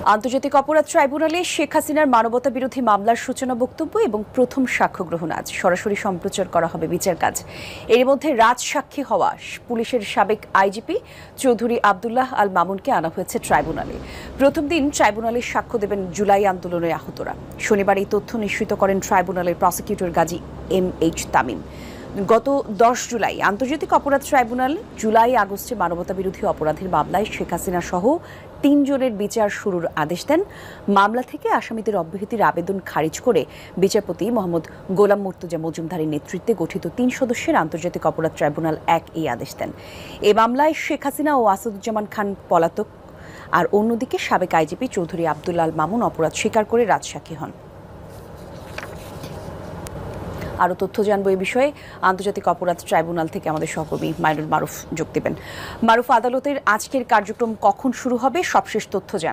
আন্তর্জাতিক অপরাধ ট্রাইব্যুনালে শেখ হাসিনার মানবতা বিরোধী মামলার সূচনা বক্তব্য এবং প্রথম সাক্ষ্য গ্রহণ আজ সরাসরি সম্প্রচার করা হবে বিচার কাজ। এর মধ্যে রাজসাক্ষী হওয়া পুলিশের সাবেক আইজিপি চৌধুরী আব্দুল্লাহ আল মামুনকে আনা হয়েছে ট্রাইব্যুনালে। প্রথম দিন ট্রাইব্যুনালে সাক্ষ্য দেবেন জুলাই আন্দোলনে আহতরা। শনিবার এই তথ্য নিশ্চিত করেন ট্রাইব্যুনালের প্রসিকিউটর গাজী MH তামিম। গত 10 জুলাই আন্তর্জাতিক অপরাধ ট্রাইব্যুনাল জুলাই আগস্টে মানবতা বিরোধী অপরাধের মামলায় শেখ হাসিনা সহ 3 জনের বিচার শুরুর আদেশ দেন। মামলা থেকে আসামিদের অব্যাহতির আবেদন খারিজ করে বিচারপতি মোহাম্মদ গোলাম মুর্তজা মজুমদারের নেতৃত্বে গঠিত 3 সদস্যের আন্তর্জাতিক অপরাধ ট্রাইব্যুনাল 1 এই আদেশ দেন। এ মামলায় শেখ হাসিনা ও আসাদুজ্জামান খান পলাতক, আর অন্যদিকে সাবেক আইজিপি চৌধুরী আব্দুল্লাহ আল মামুন অপরাধ স্বীকার করে রাজসাক্ষী হন। আরও তথ্য জানবো এই বিষয়ে আন্তর্জাতিক অপরাধ ট্রাইব্যুনাল থেকে আমাদের সহকর্মী মাইনুল মারুফ যোগ দেবেন। মারুফ, আদালতের আজকের কার্যক্রম কখন শুরু হবে, সবশেষ তথ্য জান।